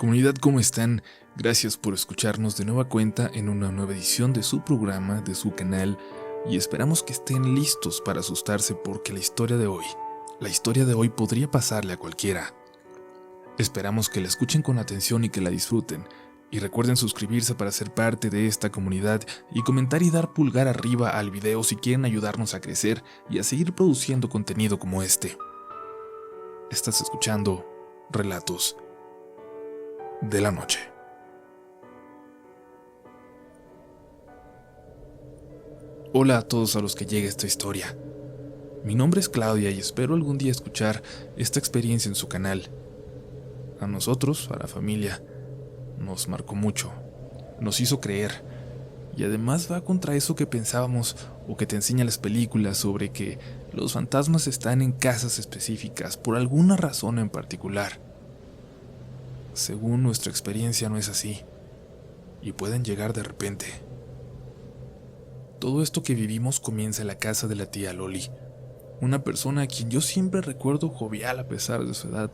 Comunidad, ¿cómo están? Gracias por escucharnos de nueva cuenta en una nueva edición de su programa, de su canal, y esperamos que estén listos para asustarse porque la historia de hoy podría pasarle a cualquiera. Esperamos que la escuchen con atención y que la disfruten, y recuerden suscribirse para ser parte de esta comunidad y comentar y dar pulgar arriba al video si quieren ayudarnos a crecer y a seguir produciendo contenido como este. Estás escuchando Relatos de la Noche. Hola a todos a los que llegue esta historia. Mi nombre es Claudia y espero algún día escuchar esta experiencia en su canal. A nosotros, a la familia, nos marcó mucho, nos hizo creer, y además va contra eso que pensábamos o que te enseñan las películas sobre que los fantasmas están en casas específicas por alguna razón en particular. Según nuestra experiencia no es así, y pueden llegar de repente. Todo esto que vivimos comienza en la casa de la tía Loli, una persona a quien yo siempre recuerdo jovial a pesar de su edad,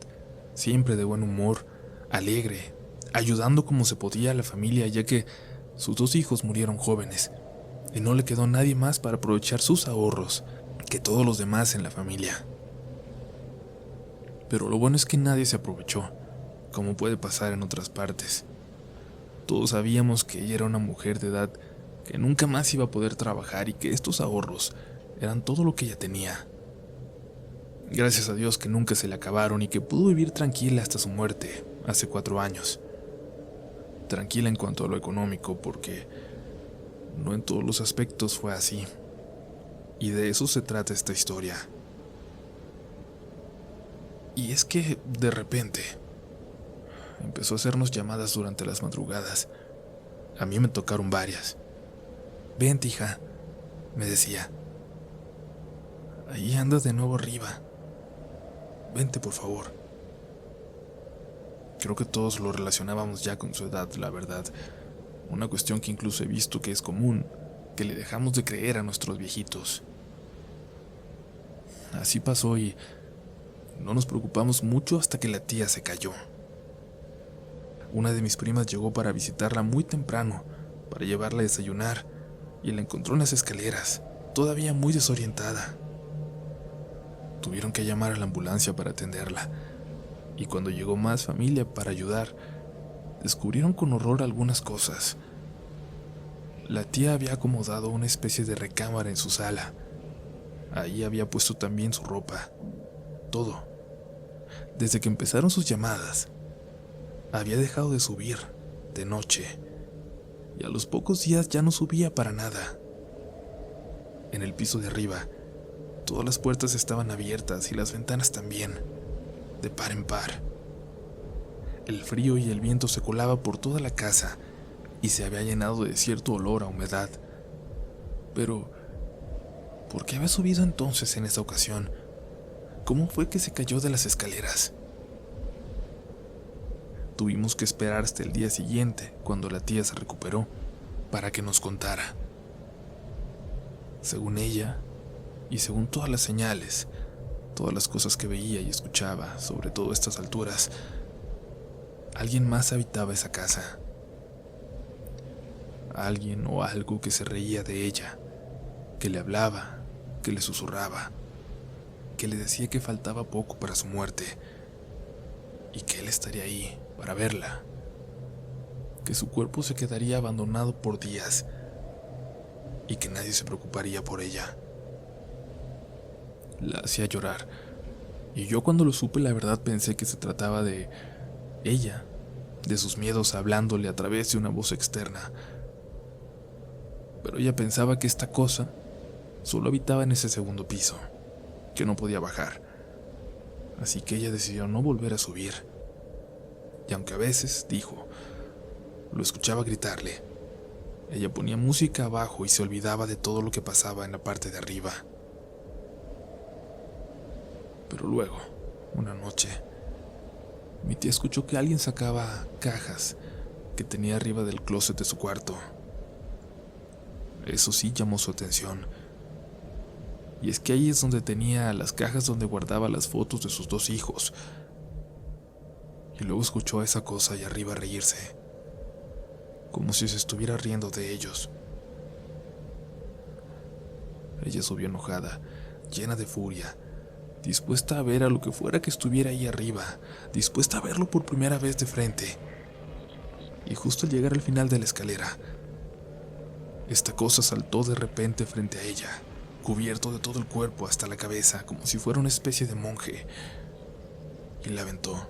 siempre de buen humor, alegre, ayudando como se podía a la familia ya que sus 2 hijos murieron jóvenes, y no le quedó nadie más para aprovechar sus ahorros que todos los demás en la familia. Pero lo bueno es que nadie se aprovechó, como puede pasar en otras partes. Todos sabíamos que ella era una mujer de edad que nunca más iba a poder trabajar y que estos ahorros eran todo lo que ella tenía. Gracias a Dios que nunca se le acabaron y que pudo vivir tranquila hasta su muerte, hace 4 años. Tranquila en cuanto a lo económico, porque no en todos los aspectos fue así. Y de eso se trata esta historia. Y es que, de repente, empezó a hacernos llamadas durante las madrugadas. A mí me tocaron varias. «Vente, hija», me decía. «Ahí andas de nuevo arriba. Vente, por favor». Creo que todos lo relacionábamos ya con su edad, la verdad. Una cuestión que incluso he visto que es común, que le dejamos de creer a nuestros viejitos. Así pasó y no nos preocupamos mucho hasta que la tía se cayó. Una de mis primas llegó para visitarla muy temprano, para llevarla a desayunar, y la encontró en las escaleras, todavía muy desorientada. Tuvieron que llamar a la ambulancia para atenderla, y cuando llegó más familia para ayudar, descubrieron con horror algunas cosas. La tía había acomodado una especie de recámara en su sala. Ahí había puesto también su ropa, todo. Desde que empezaron sus llamadas, había dejado de subir, de noche, y a los pocos días ya no subía para nada. En el piso de arriba, todas las puertas estaban abiertas y las ventanas también, de par en par. El frío y el viento se colaba por toda la casa y se había llenado de cierto olor a humedad. Pero, ¿por qué había subido entonces en esa ocasión? ¿Cómo fue que se cayó de las escaleras? Tuvimos que esperar hasta el día siguiente, cuando la tía se recuperó, para que nos contara. Según ella, y según todas las señales, todas las cosas que veía y escuchaba, sobre todo a estas alturas, alguien más habitaba esa casa. Alguien o algo que se reía de ella, que le hablaba, que le susurraba, que le decía que faltaba poco para su muerte y que él estaría ahí para verla, que su cuerpo se quedaría abandonado por días y que nadie se preocuparía por ella. La hacía llorar, y yo cuando lo supe la verdad pensé que se trataba de ella, de sus miedos hablándole a través de una voz externa. Pero ella pensaba que esta cosa solo habitaba en ese segundo piso, que no podía bajar, así que ella decidió no volver a subir. Y aunque a veces, dijo, lo escuchaba gritarle, ella ponía música abajo y se olvidaba de todo lo que pasaba en la parte de arriba. Pero luego, una noche, mi tía escuchó que alguien sacaba cajas que tenía arriba del closet de su cuarto. Eso sí llamó su atención. Y es que ahí es donde tenía las cajas donde guardaba las fotos de sus 2 hijos. y luego escuchó a esa cosa allá arriba reírse, como si se estuviera riendo de ellos. Ella subió enojada, llena de furia, dispuesta a ver a lo que fuera que estuviera ahí arriba, dispuesta a verlo por primera vez de frente. Y justo al llegar al final de la escalera, esta cosa saltó de repente frente a ella, cubierto de todo el cuerpo hasta la cabeza, como si fuera una especie de monje, y la aventó.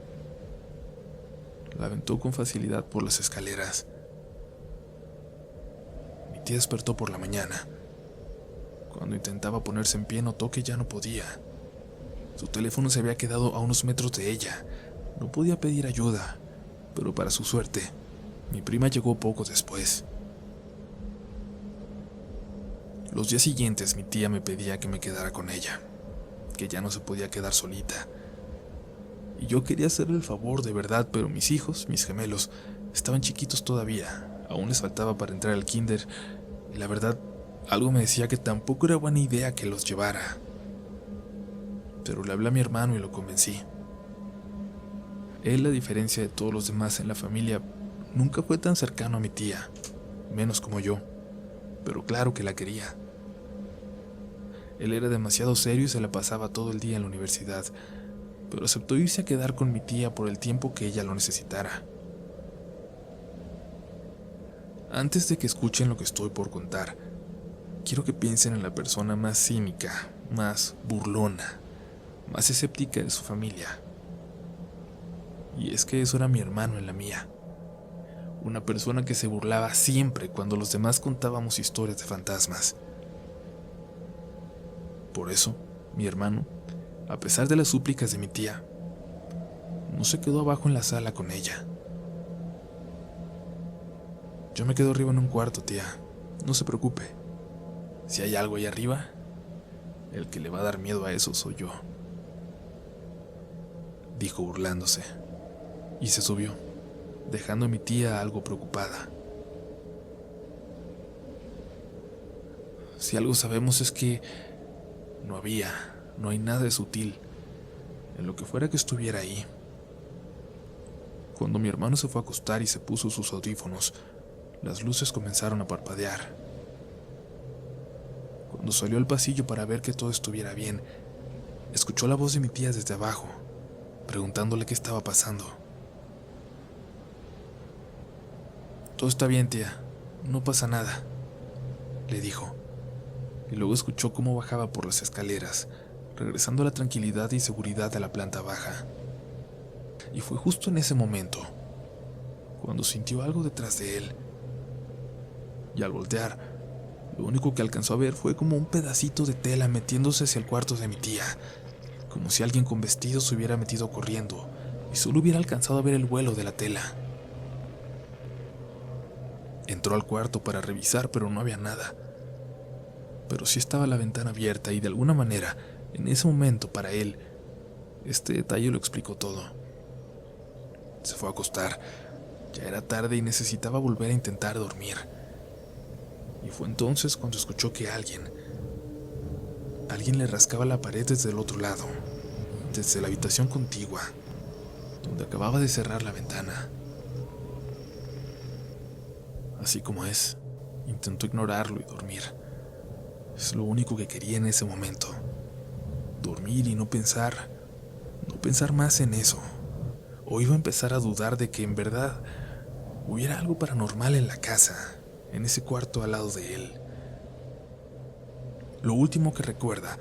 La aventó con facilidad por las escaleras. Mi tía despertó por la mañana. Cuando intentaba ponerse en pie, notó que ya no podía. Su teléfono se había quedado a unos metros de ella. No podía pedir ayuda, pero para su suerte, mi prima llegó poco después. Los días siguientes mi tía me pedía que me quedara con ella, que ya no se podía quedar solita. Y yo quería hacerle el favor de verdad, pero mis hijos, mis gemelos, estaban chiquitos todavía, aún les faltaba para entrar al kinder, y la verdad, algo me decía que tampoco era buena idea que los llevara. Pero le hablé a mi hermano y lo convencí. Él, a diferencia de todos los demás en la familia, nunca fue tan cercano a mi tía, menos como yo, pero claro que la quería. Él era demasiado serio y se la pasaba todo el día en la universidad, pero aceptó irse a quedar con mi tía por el tiempo que ella lo necesitara. Antes de que escuchen lo que estoy por contar, quiero que piensen en la persona más cínica, más burlona, más escéptica de su familia. Y es que eso era mi hermano en la mía. Una persona que se burlaba siempre cuando los demás contábamos historias de fantasmas. Por eso, mi hermano, a pesar de las súplicas de mi tía, no se quedó abajo en la sala con ella. Yo me quedo arriba en un cuarto, tía. No se preocupe. Si hay algo ahí arriba, el que le va a dar miedo a eso soy yo, dijo burlándose, y se subió, dejando a mi tía algo preocupada. Si algo sabemos es que no hay nada de sutil en lo que fuera que estuviera ahí. Cuando mi hermano se fue a acostar y se puso sus audífonos, las luces comenzaron a parpadear. Cuando salió al pasillo para ver que todo estuviera bien, escuchó la voz de mi tía desde abajo, preguntándole qué estaba pasando. Todo está bien, tía, no pasa nada, le dijo, y luego escuchó cómo bajaba por las escaleras, regresando a la tranquilidad y seguridad de la planta baja. Y fue justo en ese momento cuando sintió algo detrás de él. Y al voltear, lo único que alcanzó a ver fue como un pedacito de tela metiéndose hacia el cuarto de mi tía, como si alguien con vestido se hubiera metido corriendo y solo hubiera alcanzado a ver el vuelo de la tela. Entró al cuarto para revisar, pero no había nada. Pero sí estaba la ventana abierta y de alguna manera, en ese momento para él, este detalle lo explicó todo. Se fue a acostar. Ya era tarde y necesitaba volver a intentar dormir. Y fue entonces cuando escuchó que alguien le rascaba la pared desde el otro lado, desde la habitación contigua, donde acababa de cerrar la ventana. Así como es, intentó ignorarlo y dormir. Es lo único que quería en ese momento. Dormir y no pensar más en eso. O iba a empezar a dudar de que en verdad hubiera algo paranormal en la casa, en ese cuarto al lado de él. Lo último que recuerda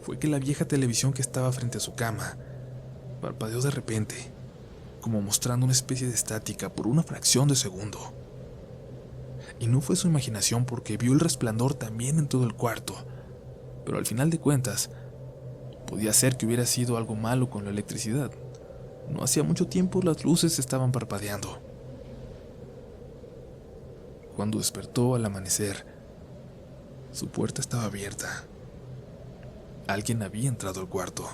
fue que la vieja televisión que estaba frente a su cama parpadeó de repente, como mostrando una especie de estática por una fracción de segundo. Y no fue su imaginación porque vio el resplandor también en todo el cuarto, pero al final de cuentas, podía ser que hubiera sido algo malo con la electricidad. No hacía mucho tiempo las luces estaban parpadeando. Cuando despertó al amanecer, su puerta estaba abierta. Alguien había entrado al cuarto.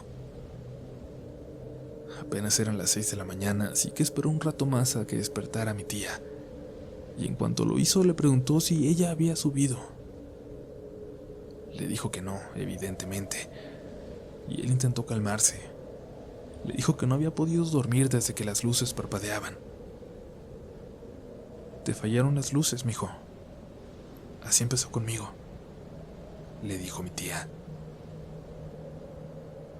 Apenas eran las 6 de la mañana, así que esperó un rato más a que despertara a mi tía. Y en cuanto lo hizo, le preguntó si ella había subido. Le dijo que no, evidentemente, y él intentó calmarse. Le dijo que no había podido dormir desde que las luces parpadeaban. Te fallaron las luces, mijo. Así empezó conmigo, le dijo mi tía.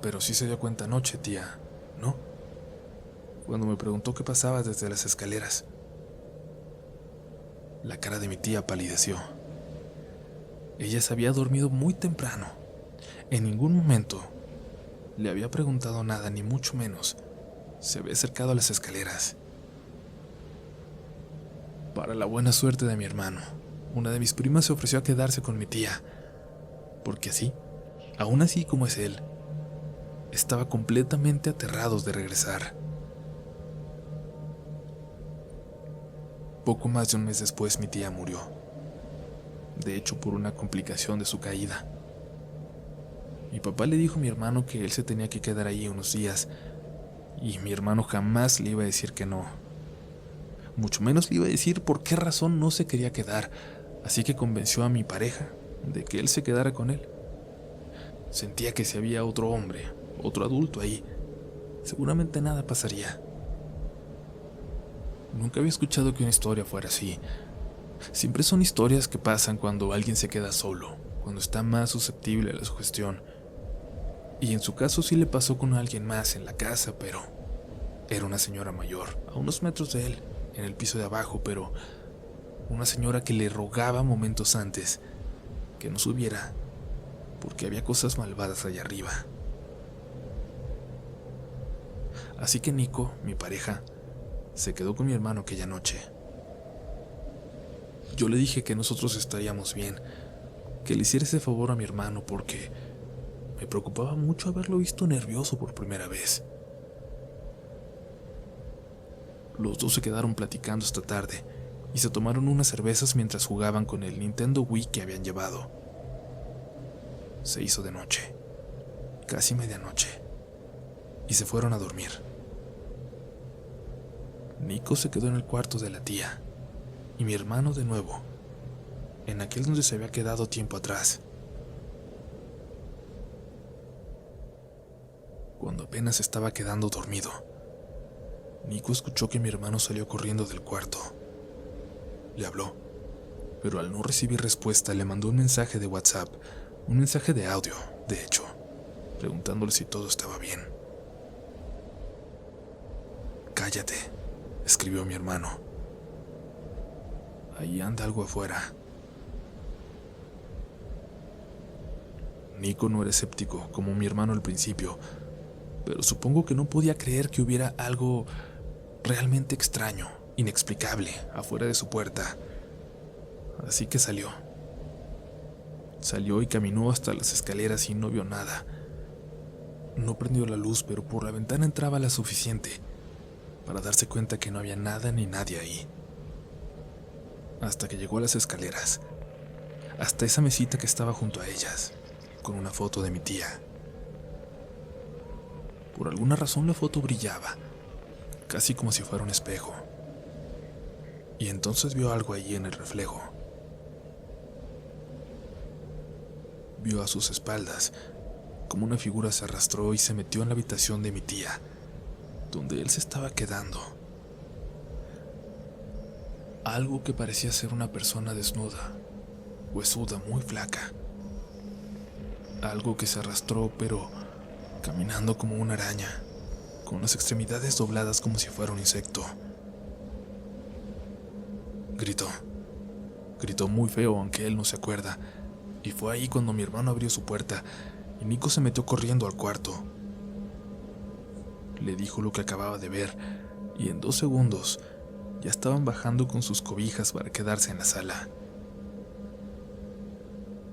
Pero sí se dio cuenta anoche, tía, ¿no? Cuando me preguntó qué pasaba desde las escaleras. La cara de mi tía palideció. Ella se había dormido muy temprano. En ningún momento le había preguntado nada, ni mucho menos se había acercado a las escaleras. Para la buena suerte de mi hermano, una de mis primas se ofreció a quedarse con mi tía, porque así, aún así como es él, estaba completamente aterrados de regresar. Poco más de un mes después mi tía murió, de hecho por una complicación de su caída. Mi papá le dijo a mi hermano que él se tenía que quedar ahí unos días, y mi hermano jamás le iba a decir que no. Mucho menos le iba a decir por qué razón no se quería quedar, así que convenció a mi pareja de que él se quedara con él. Sentía que si había otro hombre, otro adulto ahí, seguramente nada pasaría. Nunca había escuchado que una historia fuera así. Siempre son historias que pasan cuando alguien se queda solo, cuando está más susceptible a la sugestión. Y en su caso sí le pasó con alguien más en la casa, pero era una señora mayor, a unos metros de él, en el piso de abajo, pero una señora que le rogaba momentos antes que no subiera, porque había cosas malvadas allá arriba. Así que Nico, mi pareja, se quedó con mi hermano aquella noche. Yo le dije que nosotros estaríamos bien, que le hiciera ese favor a mi hermano porque me preocupaba mucho haberlo visto nervioso por primera vez. Los dos se quedaron platicando esta tarde y se tomaron unas cervezas mientras jugaban con el Nintendo Wii que habían llevado. Se hizo de noche, casi medianoche, y se fueron a dormir. Nico se quedó en el cuarto de la tía y mi hermano de nuevo, en aquel donde se había quedado tiempo atrás. Cuando apenas estaba quedando dormido, Nico escuchó que mi hermano salió corriendo del cuarto. Le habló, pero al no recibir respuesta le mandó un mensaje de WhatsApp, un mensaje de audio, de hecho, preguntándole si todo estaba bien. «Cállate», escribió mi hermano. «Ahí anda algo afuera». Nico no era escéptico como mi hermano al principio, pero supongo que no podía creer que hubiera algo realmente extraño, inexplicable, afuera de su puerta. Así que salió. Salió y caminó hasta las escaleras y no vio nada. No prendió la luz, pero por la ventana entraba la suficiente para darse cuenta que no había nada ni nadie ahí. Hasta que llegó a las escaleras, hasta esa mesita que estaba junto a ellas, con una foto de mi tía. Por alguna razón la foto brillaba, casi como si fuera un espejo. Y entonces vio algo allí en el reflejo. Vio a sus espaldas como una figura se arrastró y se metió en la habitación de mi tía, donde él se estaba quedando. Algo que parecía ser una persona desnuda, huesuda, muy flaca. Algo que se arrastró, pero caminando como una araña, con las extremidades dobladas como si fuera un insecto. Gritó muy feo, aunque él no se acuerda, y fue ahí cuando mi hermano abrió su puerta y Nico se metió corriendo al cuarto. Le dijo lo que acababa de ver y en 2 segundos ya estaban bajando con sus cobijas para quedarse en la sala.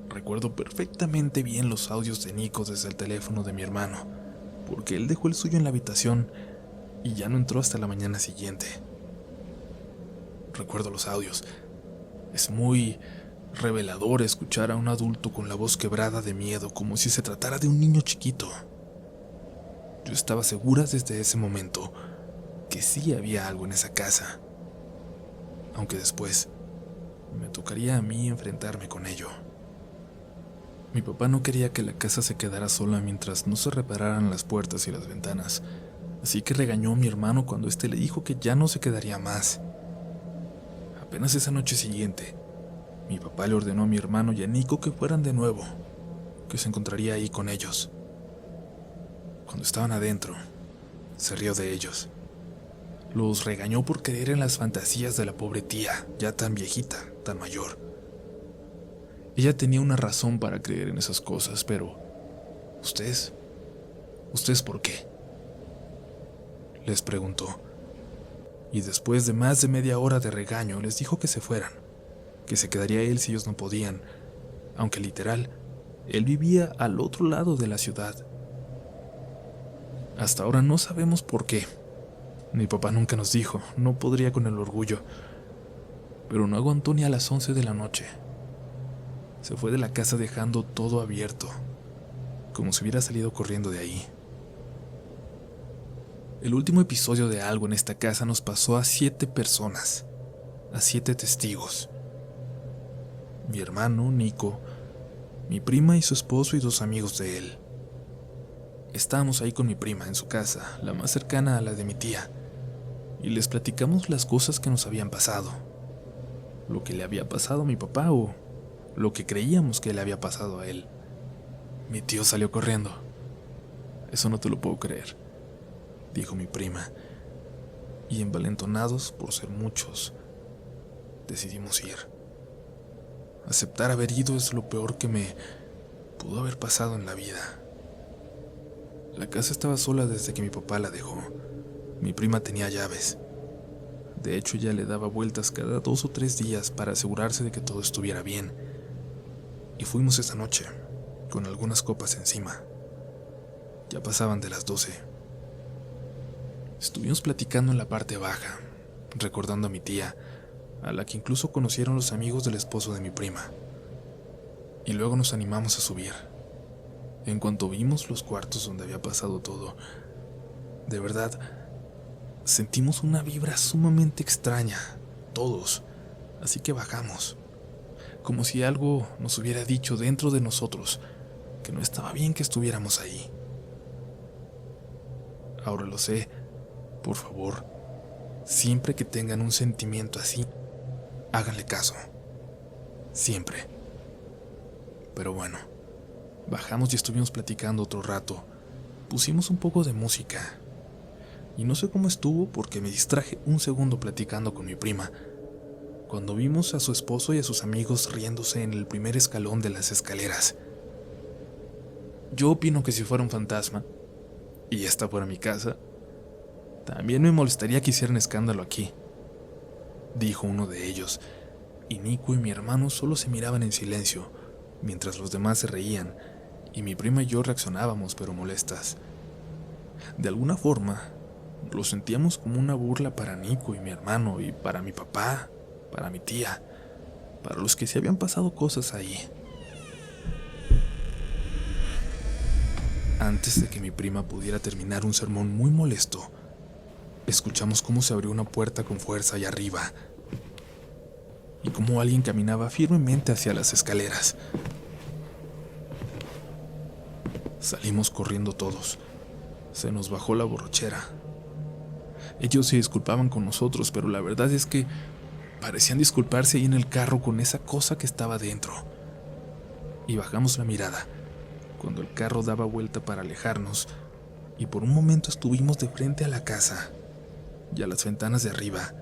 Recuerdo perfectamente bien los audios de Nico desde el teléfono de mi hermano, porque él dejó el suyo en la habitación y ya no entró hasta la mañana siguiente. Recuerdo los audios. Es muy revelador escuchar a un adulto con la voz quebrada de miedo, como si se tratara de un niño chiquito. Yo estaba segura desde ese momento que sí había algo en esa casa, aunque después me tocaría a mí enfrentarme con ello. Mi papá no quería que la casa se quedara sola mientras no se repararan las puertas y las ventanas, así que regañó a mi hermano cuando éste le dijo que ya no se quedaría más. Apenas esa noche siguiente, mi papá le ordenó a mi hermano y a Nico que fueran de nuevo, que se encontraría ahí con ellos. Cuando estaban adentro, se rió de ellos. Los regañó por creer en las fantasías de la pobre tía, ya tan viejita, tan mayor. Ella tenía una razón para creer en esas cosas, pero ¿ustedes por qué?, les preguntó. Y después de más de media hora de regaño, les dijo que se fueran, que se quedaría él si ellos no podían, aunque literal, él vivía al otro lado de la ciudad. Hasta ahora no sabemos por qué. Mi papá nunca nos dijo, no podría con el orgullo, pero no aguantó ni a las 11 de la noche. Se fue de la casa dejando todo abierto, como si hubiera salido corriendo de ahí. El último episodio de algo en esta casa nos pasó a 7 personas, a 7 testigos. Mi hermano, Nico, mi prima y su esposo y 2 amigos de él. Estábamos ahí con mi prima en su casa, la más cercana a la de mi tía, y les platicamos las cosas que nos habían pasado, lo que le había pasado a mi papá o lo que creíamos que le había pasado a él. Mi tío salió corriendo. Eso no te lo puedo creer, dijo mi prima, y envalentonados por ser muchos, decidimos ir. Aceptar haber ido es lo peor que me pudo haber pasado en la vida. La casa estaba sola desde que mi papá la dejó. Mi prima tenía llaves. De hecho, ella le daba vueltas cada 2 o 3 días para asegurarse de que todo estuviera bien. Y fuimos esa noche, con algunas copas encima. Ya pasaban de las 12. Estuvimos platicando en la parte baja, recordando a mi tía, a la que incluso conocieron los amigos del esposo de mi prima. Y luego nos animamos a subir. En cuanto vimos los cuartos donde había pasado todo, de verdad, sentimos una vibra sumamente extraña, todos, así que bajamos, como si algo nos hubiera dicho dentro de nosotros que no estaba bien que estuviéramos ahí. Ahora lo sé, por favor, siempre que tengan un sentimiento así, háganle caso, siempre. Pero bueno, bajamos y estuvimos platicando otro rato. Pusimos un poco de música. Y no sé cómo estuvo porque me distraje un segundo platicando con mi prima, cuando vimos a su esposo y a sus amigos riéndose en el primer escalón de las escaleras. Yo opino que si fuera un fantasma, y esta fuera mi casa, también me molestaría que hicieran escándalo aquí, dijo uno de ellos, y Nico y mi hermano solo se miraban en silencio, mientras los demás se reían, y mi prima y yo reaccionábamos pero molestas. De alguna forma, lo sentíamos como una burla para Nico y mi hermano, y para mi papá, para mi tía, para los que se habían pasado cosas ahí. Antes de que mi prima pudiera terminar un sermón muy molesto, escuchamos cómo se abrió una puerta con fuerza allá arriba, y cómo alguien caminaba firmemente hacia las escaleras. Salimos corriendo todos. Se nos bajó la borrachera. Ellos se disculpaban con nosotros, pero la verdad es que parecían disculparse ahí en el carro con esa cosa que estaba dentro. Y bajamos la mirada, cuando el carro daba vuelta para alejarnos, y por un momento estuvimos de frente a la casa y a las ventanas de arriba,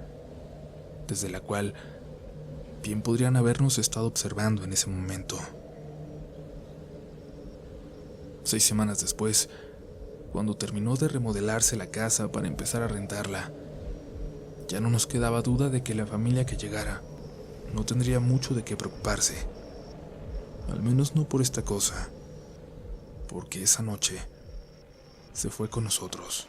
desde la cual bien podrían habernos estado observando en ese momento. 6 semanas después, cuando terminó de remodelarse la casa para empezar a rentarla, ya no nos quedaba duda de que la familia que llegara no tendría mucho de qué preocuparse, al menos no por esta cosa, porque esa noche se fue con nosotros.